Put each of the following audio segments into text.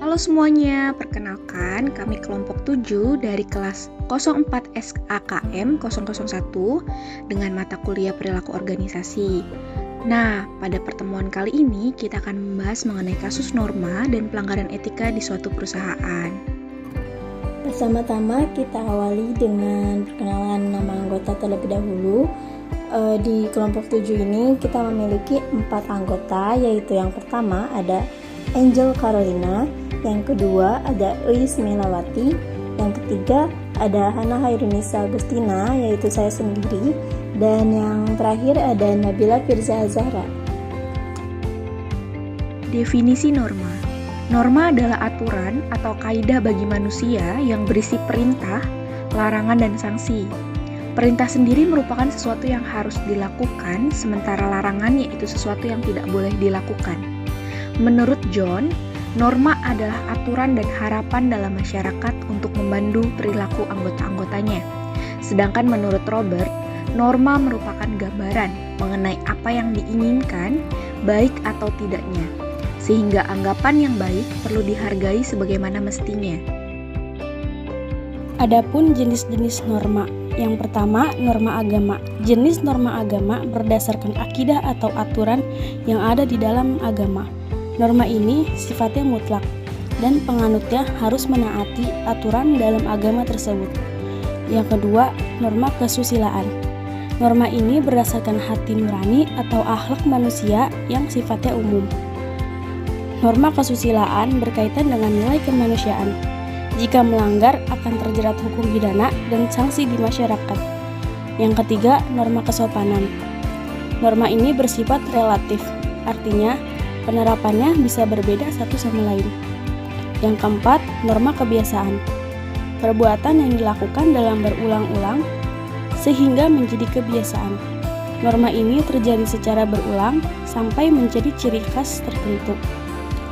Halo semuanya, perkenalkan kami kelompok 7 dari kelas 04 SAKM 001 dengan mata kuliah perilaku organisasi. Nah, pada pertemuan kali ini kita akan membahas mengenai kasus norma dan pelanggaran etika di suatu perusahaan. Pertama-tama kita awali dengan perkenalan nama anggota terlebih dahulu. Di kelompok 7 ini kita memiliki 4 anggota, yaitu yang pertama ada Angel Carolina, yang kedua ada Elis Melawati, yang ketiga ada Hana Hairunisa Agustina, yaitu saya sendiri, dan yang terakhir ada Nabila Firza Azhara. Definisi norma. Norma adalah aturan atau kaidah bagi manusia yang berisi perintah, larangan, dan sanksi. Perintah sendiri merupakan sesuatu yang harus dilakukan, sementara larangan yaitu sesuatu yang tidak boleh dilakukan. Menurut John, norma adalah aturan dan harapan dalam masyarakat untuk membantu perilaku anggota-anggotanya. Sedangkan menurut Robert, norma merupakan gambaran mengenai apa yang diinginkan, baik atau tidaknya, sehingga anggapan yang baik perlu dihargai sebagaimana mestinya. Adapun jenis-jenis norma. Yang pertama, norma agama. Jenis norma agama berdasarkan akidah atau aturan yang ada di dalam agama. Norma ini sifatnya mutlak dan penganutnya harus menaati aturan dalam agama tersebut. Yang kedua, norma kesusilaan. Norma ini berdasarkan hati nurani atau akhlak manusia yang sifatnya umum. Norma kesusilaan berkaitan dengan nilai kemanusiaan. Jika melanggar akan terjerat hukum pidana dan sanksi di masyarakat. Yang ketiga, norma kesopanan. Norma ini bersifat relatif, artinya penerapannya bisa berbeda satu sama lain. Yang keempat, norma kebiasaan. Perbuatan yang dilakukan dalam berulang-ulang sehingga menjadi kebiasaan. Norma ini terjadi secara berulang sampai menjadi ciri khas tertentu.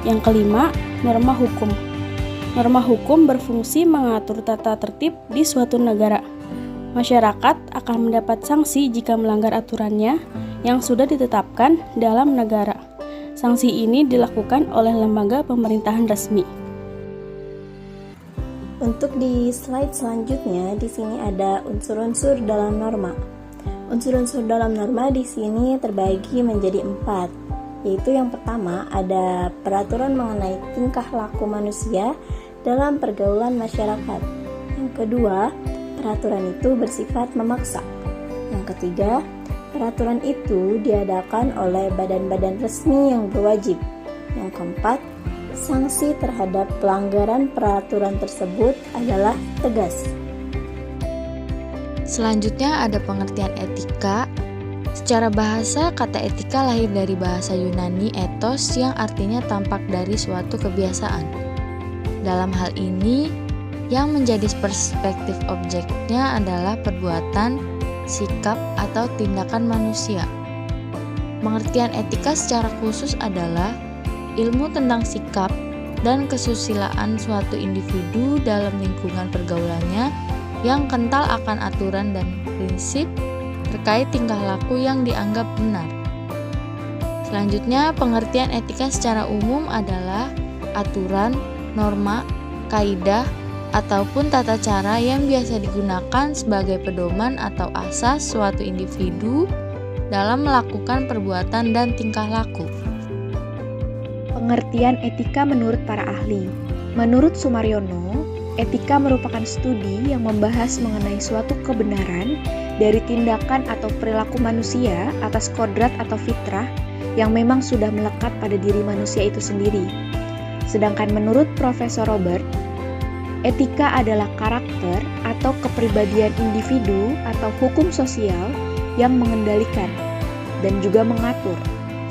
Yang kelima, norma hukum. Norma hukum berfungsi mengatur tata tertib di suatu negara. Masyarakat akan mendapat sanksi jika melanggar aturannya yang sudah ditetapkan dalam negara. Sanksi ini dilakukan oleh lembaga pemerintahan resmi. Untuk di slide selanjutnya, di sini ada unsur-unsur dalam norma. Unsur-unsur dalam norma di sini terbagi menjadi 4, yaitu yang pertama ada peraturan mengenai tingkah laku manusia dalam pergaulan masyarakat. Yang kedua, peraturan itu bersifat memaksa. Yang ketiga, peraturan itu diadakan oleh badan-badan resmi yang berwajib. Yang keempat, sanksi terhadap pelanggaran peraturan tersebut adalah tegas. Selanjutnya ada pengertian etika. Secara bahasa, kata etika lahir dari bahasa Yunani ethos yang artinya tampak dari suatu kebiasaan. Dalam hal ini, yang menjadi perspektif objeknya adalah perbuatan, sikap, atau tindakan manusia. Pengertian etika secara khusus adalah ilmu tentang sikap dan kesusilaan suatu individu dalam lingkungan pergaulannya yang kental akan aturan dan prinsip terkait tingkah laku yang dianggap benar. Selanjutnya, pengertian etika secara umum adalah aturan, norma, kaidah, ataupun tata cara yang biasa digunakan sebagai pedoman atau asas suatu individu dalam melakukan perbuatan dan tingkah laku. Pengertian etika menurut para ahli. Menurut Sumaryono, etika merupakan studi yang membahas mengenai suatu kebenaran dari tindakan atau perilaku manusia atas kodrat atau fitrah yang memang sudah melekat pada diri manusia itu sendiri. Sedangkan menurut Profesor Robert, etika adalah karakter atau kepribadian individu atau hukum sosial yang mengendalikan dan juga mengatur,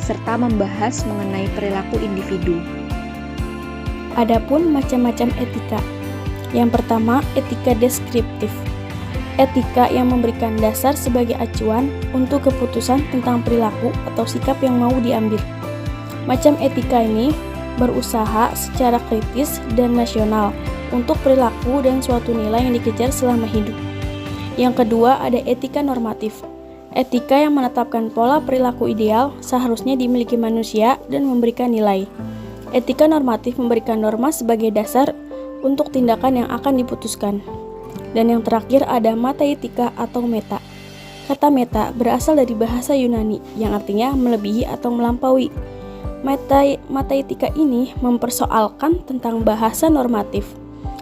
serta membahas mengenai perilaku individu. Adapun macam-macam etika. Yang pertama, etika deskriptif. Etika yang memberikan dasar sebagai acuan untuk keputusan tentang perilaku atau sikap yang mau diambil. Macam etika ini berusaha secara kritis dan nasional untuk perilaku dan suatu nilai yang dikejar selama hidup. Yang kedua ada etika normatif. Etika yang menetapkan pola perilaku ideal seharusnya dimiliki manusia dan memberikan nilai. Etika normatif memberikan norma sebagai dasar untuk tindakan yang akan diputuskan. Dan yang terakhir ada metaetika atau meta. Kata meta berasal dari bahasa Yunani yang artinya melebihi atau melampaui. Metaetika ini mempersoalkan tentang bahasa normatif,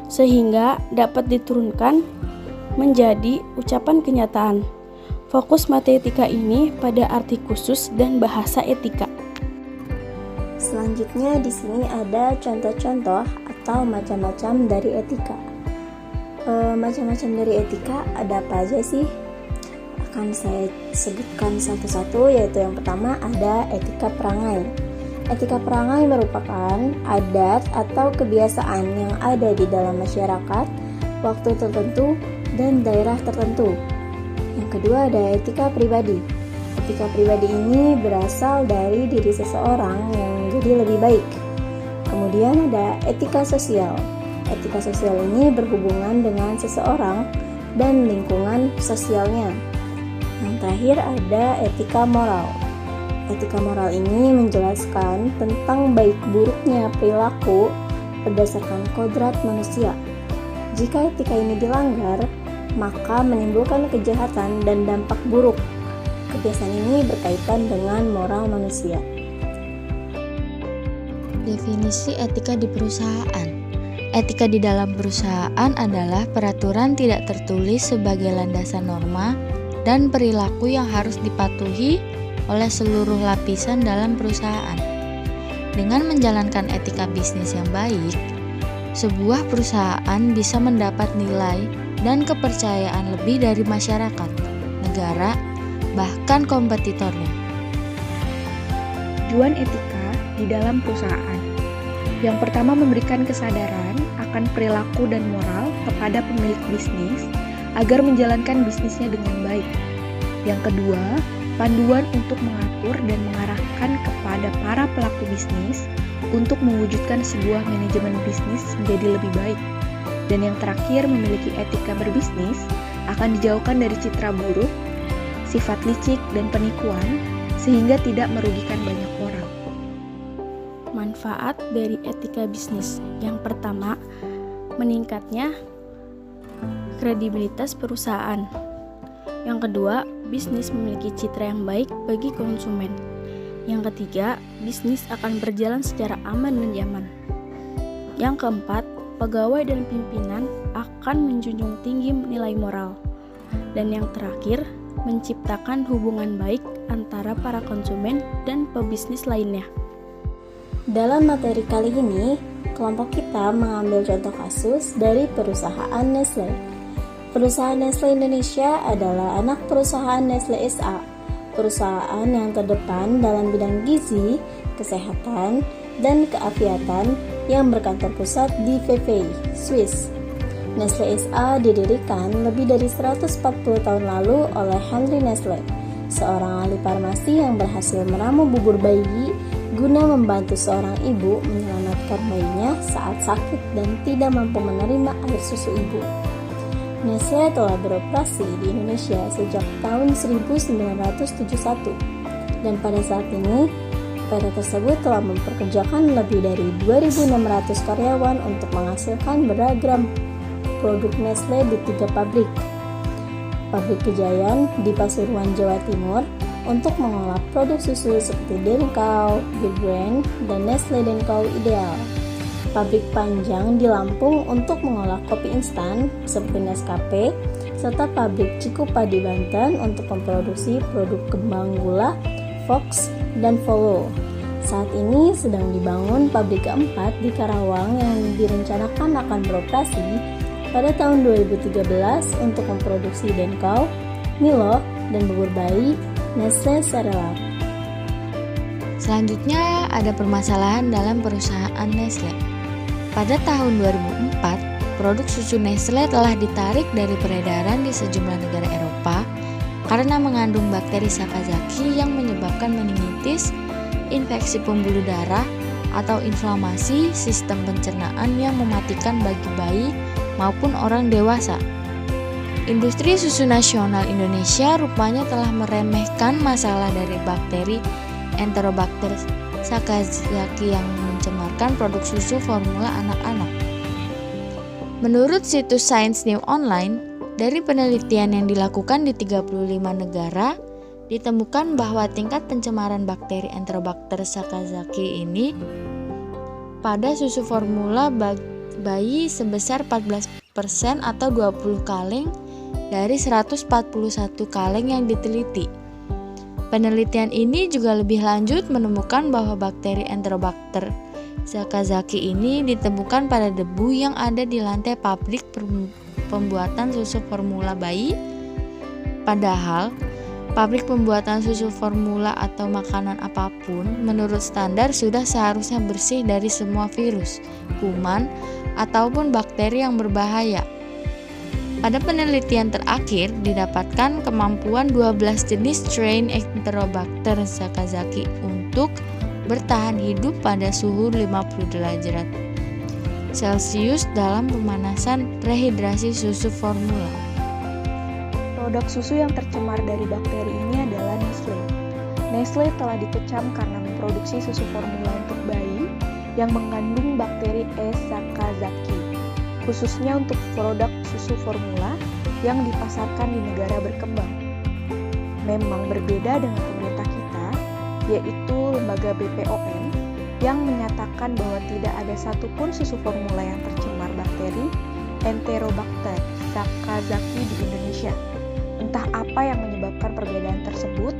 sehingga dapat diturunkan menjadi ucapan kenyataan. Fokus metaetika ini pada arti khusus dan bahasa etika. Selanjutnya di sini ada contoh-contoh atau macam-macam dari etika. Macam-macam dari etika ada apa aja sih? Akan saya sebutkan satu-satu, yaitu yang pertama ada etika perangai. Etika perangai merupakan adat atau kebiasaan yang ada di dalam masyarakat, waktu tertentu, dan daerah tertentu. Yang kedua ada etika pribadi. Etika pribadi ini berasal dari diri seseorang yang menjadi lebih baik. Kemudian ada etika sosial. Etika sosial ini berhubungan dengan seseorang dan lingkungan sosialnya. Yang terakhir ada etika moral. Etika moral ini menjelaskan tentang baik buruknya perilaku berdasarkan kodrat manusia. Jika etika ini dilanggar, maka menimbulkan kejahatan dan dampak buruk. Kebiasaan ini berkaitan dengan moral manusia. Definisi etika di perusahaan. Etika di dalam perusahaan adalah peraturan tidak tertulis sebagai landasan norma dan perilaku yang harus dipatuhi oleh seluruh lapisan dalam perusahaan. Dengan menjalankan etika bisnis yang baik, sebuah perusahaan bisa mendapat nilai dan kepercayaan lebih dari masyarakat, negara, bahkan kompetitornya. Tujuan etika di dalam perusahaan. Yang pertama, memberikan kesadaran akan perilaku dan moral kepada pemilik bisnis agar menjalankan bisnisnya dengan baik. Yang kedua, panduan untuk mengatur dan mengarahkan kepada para pelaku bisnis untuk mewujudkan sebuah manajemen bisnis menjadi lebih baik. Dan yang terakhir, memiliki etika berbisnis akan dijauhkan dari citra buruk, sifat licik, dan penipuan, sehingga tidak merugikan banyak orang. Manfaat dari etika bisnis. Yang pertama, meningkatnya kredibilitas perusahaan. Yang kedua, bisnis memiliki citra yang baik bagi konsumen. Yang ketiga, bisnis akan berjalan secara aman dan nyaman. Yang keempat, pegawai dan pimpinan akan menjunjung tinggi nilai moral. Dan yang terakhir, menciptakan hubungan baik antara para konsumen dan pebisnis lainnya. Dalam materi kali ini, kelompok kita mengambil contoh kasus dari perusahaan Nestle. Perusahaan Nestle Indonesia adalah anak perusahaan Nestle SA, perusahaan yang terdepan dalam bidang gizi, kesehatan, dan keafiatan yang berkantor pusat di Vevey, Swiss. Nestle SA didirikan lebih dari 140 tahun lalu oleh Henry Nestle, seorang ahli farmasi yang berhasil meramu bubur bayi guna membantu seorang ibu menyelamatkan bayinya saat sakit dan tidak mampu menerima air susu ibu. Nestle telah beroperasi di Indonesia sejak tahun 1971 dan pada saat ini PT tersebut telah mempekerjakan lebih dari 2.600 karyawan untuk menghasilkan beragam produk Nestle di 3 pabrik. Pabrik Kejayaan di Pasuruan, Jawa Timur untuk mengolah produk susu seperti Denkow, Big Brand, dan Nestle Denkow Ideal. Pabrik Panjang di Lampung untuk mengolah kopi instan seperti Nescafe, serta pabrik Cikupa di Banten untuk memproduksi produk kembang gula, Fox, dan Follow. Saat ini sedang dibangun pabrik keempat di Karawang yang direncanakan akan beroperasi pada tahun 2013 untuk memproduksi Denkow, Milo, dan bubur bayi Nestle Cerelac. Selanjutnya ada permasalahan dalam perusahaan Nestle. Pada tahun 2004, produk susu Nestle telah ditarik dari peredaran di sejumlah negara Eropa karena mengandung bakteri Sakazaki yang menyebabkan meningitis, infeksi pembuluh darah, atau inflamasi sistem pencernaan yang mematikan bagi bayi maupun orang dewasa. Industri susu nasional Indonesia rupanya telah meremehkan masalah dari bakteri Enterobacter sakazaki yang mencemarkan produk susu formula anak-anak. Menurut situs Science News Online, dari penelitian yang dilakukan di 35 negara, ditemukan bahwa tingkat pencemaran bakteri Enterobacter sakazaki ini pada susu formula bayi sebesar 14% atau 20 kaleng dari 141 kaleng yang diteliti. Penelitian ini juga lebih lanjut menemukan bahwa bakteri Enterobacter sakazaki ini ditemukan pada debu yang ada di lantai pabrik pembuatan susu formula bayi. Padahal, pabrik pembuatan susu formula atau makanan apapun menurut standar sudah seharusnya bersih dari semua virus, kuman, ataupun bakteri yang berbahaya. Pada penelitian terakhir, didapatkan kemampuan 12 jenis strain Enterobacter sakazaki untuk bertahan hidup pada suhu 50 derajat Celcius dalam pemanasan rehidrasi susu formula. Produk susu yang tercemar dari bakteri ini adalah Nestle. Nestle telah dikecam karena memproduksi susu formula untuk bayi yang mengandung bakteri E. sakazaki, khususnya untuk produk susu formula yang dipasarkan di negara berkembang. Memang berbeda dengan pemerintah kita, yaitu lembaga BPOM, yang menyatakan bahwa tidak ada satupun susu formula yang tercemar bakteri Enterobacter sakazaki di Indonesia. Entah apa yang menyebabkan perbedaan tersebut,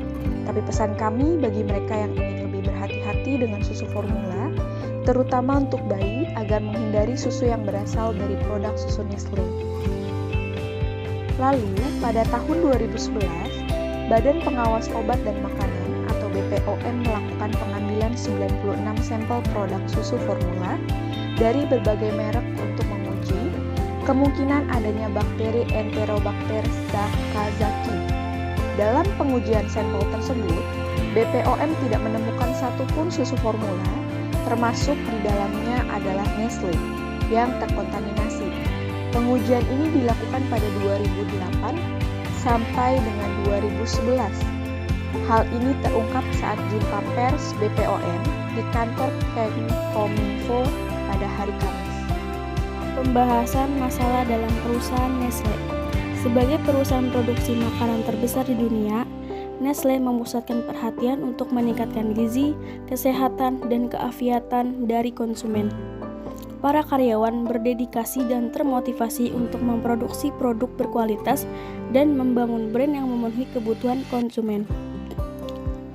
tapi pesan kami bagi mereka yang ingin lebih berhati-hati dengan susu formula, terutama untuk bayi, agar menghindari susu yang berasal dari produk susu Nestle. Lalu, pada tahun 2011, Badan Pengawas Obat dan Makanan atau BPOM melakukan pengambilan 96 sampel produk susu formula dari berbagai merek untuk menguji kemungkinan adanya bakteri Enterobacter sakazaki. Dalam pengujian sampel tersebut, BPOM tidak menemukan satupun susu formula, termasuk di dalamnya adalah Nestle, yang terkontaminasi. Pengujian ini dilakukan pada 2008 sampai dengan 2011. Hal ini terungkap saat jumpa pers BPOM di kantor Kemenkominfo pada hari Kamis. Pembahasan masalah dalam perusahaan Nestle. Sebagai perusahaan produksi makanan terbesar di dunia, Nestle memusatkan perhatian untuk meningkatkan gizi, kesehatan, dan keafiatan dari konsumen. Para karyawan berdedikasi dan termotivasi untuk memproduksi produk berkualitas dan membangun brand yang memenuhi kebutuhan konsumen.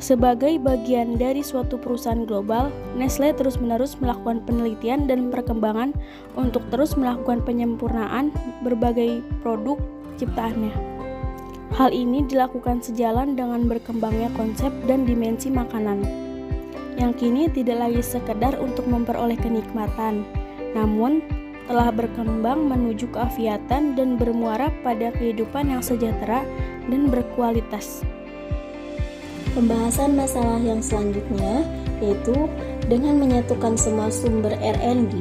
Sebagai bagian dari suatu perusahaan global, Nestle terus-menerus melakukan penelitian dan perkembangan untuk terus melakukan penyempurnaan berbagai produk ciptaannya. Hal ini dilakukan sejalan dengan berkembangnya konsep dan dimensi makanan, yang kini tidak lagi sekedar untuk memperoleh kenikmatan, namun telah berkembang menuju keafiatan dan bermuara pada kehidupan yang sejahtera dan berkualitas. Pembahasan masalah yang selanjutnya yaitu dengan menyatukan semua sumber R&D,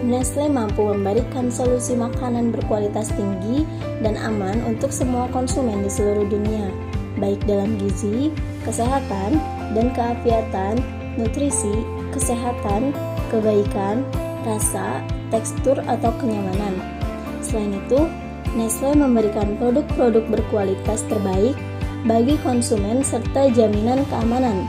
Nestle mampu memberikan solusi makanan berkualitas tinggi dan aman untuk semua konsumen di seluruh dunia, baik dalam gizi, kesehatan, dan keafiatan, nutrisi, kesehatan, kebaikan, rasa, tekstur, atau kenyamanan. Selain itu, Nestle memberikan produk-produk berkualitas terbaik bagi konsumen serta jaminan keamanan.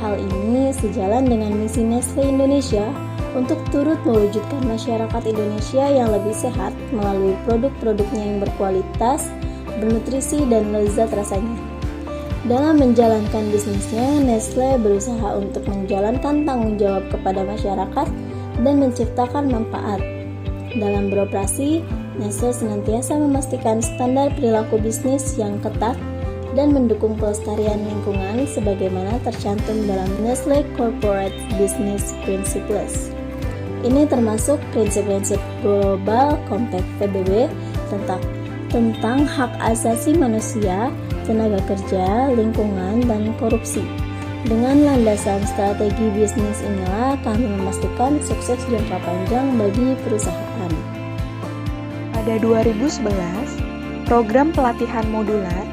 Hal ini sejalan dengan misi Nestle Indonesia untuk turut mewujudkan masyarakat Indonesia yang lebih sehat melalui produk-produknya yang berkualitas, bernutrisi, dan lezat rasanya. Dalam menjalankan bisnisnya, Nestle berusaha untuk menjalankan tanggung jawab kepada masyarakat dan menciptakan manfaat. Dalam beroperasi, Nestle senantiasa memastikan standar perilaku bisnis yang ketat dan mendukung pelestarian lingkungan sebagaimana tercantum dalam Nestle Corporate Business Principles. Ini termasuk prinsip-prinsip Global Compact PBB tentang hak asasi manusia, tenaga kerja, lingkungan, dan korupsi. Dengan landasan strategi bisnis inilah kami memastikan sukses jangka panjang bagi perusahaan. Pada 2011, Program pelatihan modular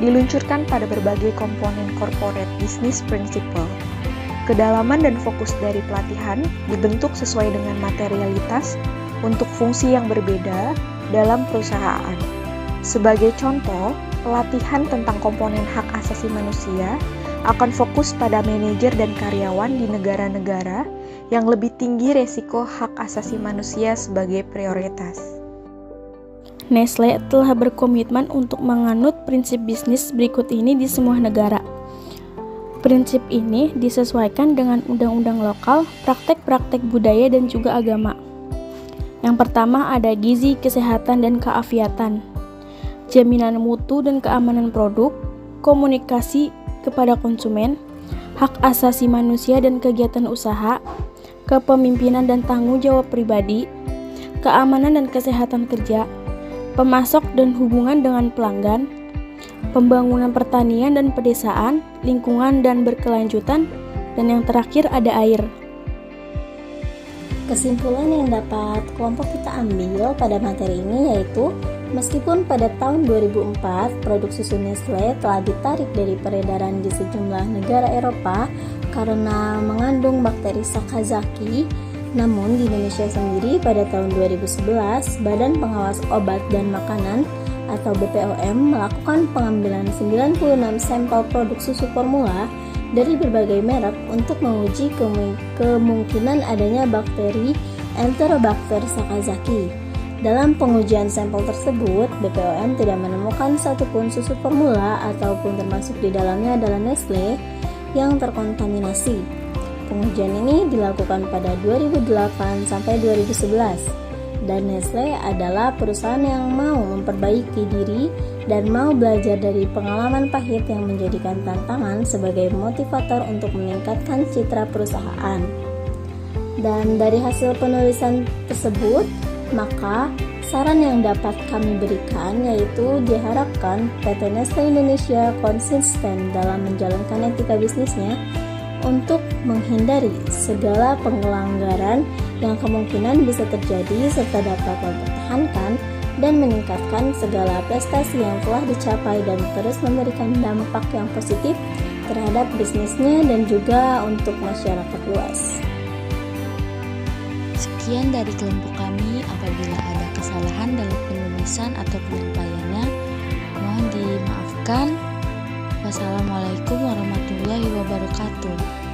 diluncurkan pada berbagai komponen corporate business principle. Kedalaman dan fokus dari pelatihan dibentuk sesuai dengan materialitas untuk fungsi yang berbeda dalam perusahaan. Sebagai contoh, pelatihan tentang komponen hak asasi manusia akan fokus pada manajer dan karyawan di negara-negara yang lebih tinggi resiko hak asasi manusia sebagai prioritas. Nestle telah berkomitmen untuk menganut prinsip bisnis berikut ini di semua negara. Prinsip ini disesuaikan dengan undang-undang lokal, praktek-praktek budaya, dan juga agama. Yang pertama ada gizi, kesehatan, dan keafiatan, jaminan mutu dan keamanan produk, komunikasi kepada konsumen, hak asasi manusia dan kegiatan usaha, kepemimpinan dan tanggung jawab pribadi, keamanan dan kesehatan kerja, pemasok dan hubungan dengan pelanggan, pembangunan pertanian dan pedesaan, lingkungan dan berkelanjutan, dan yang terakhir ada air. Kesimpulan yang dapat kelompok kita ambil pada materi ini yaitu, meskipun pada tahun 2004 produk susu Nestle telah ditarik dari peredaran di sejumlah negara Eropa karena mengandung bakteri Sakazaki, namun di Indonesia sendiri pada tahun 2011 Badan Pengawas Obat dan Makanan atau BPOM melakukan pengambilan 96 sampel produk susu formula dari berbagai merek untuk menguji kemungkinan adanya bakteri Enterobacter Sakazaki. Dalam pengujian sampel tersebut, BPOM tidak menemukan satupun susu formula ataupun termasuk di dalamnya adalah Nestle yang terkontaminasi. Pengujian ini dilakukan pada 2008 sampai 2011 dan Nestle adalah perusahaan yang mau memperbaiki diri dan mau belajar dari pengalaman pahit yang menjadikan tantangan sebagai motivator untuk meningkatkan citra perusahaan. Dan dari hasil penulisan tersebut, maka saran yang dapat kami berikan yaitu diharapkan PT Nestle Indonesia konsisten dalam menjalankan etika bisnisnya untuk menghindari segala pelanggaran yang kemungkinan bisa terjadi serta dapat mempertahankan dan meningkatkan segala prestasi yang telah dicapai dan terus memberikan dampak yang positif terhadap bisnisnya dan juga untuk masyarakat luas. Sekian dari kelompok kami. Apabila ada kesalahan dalam penulisan atau penyampaiannya, mohon dimaafkan. Wassalamualaikum warahmatullahi wabarakatuh.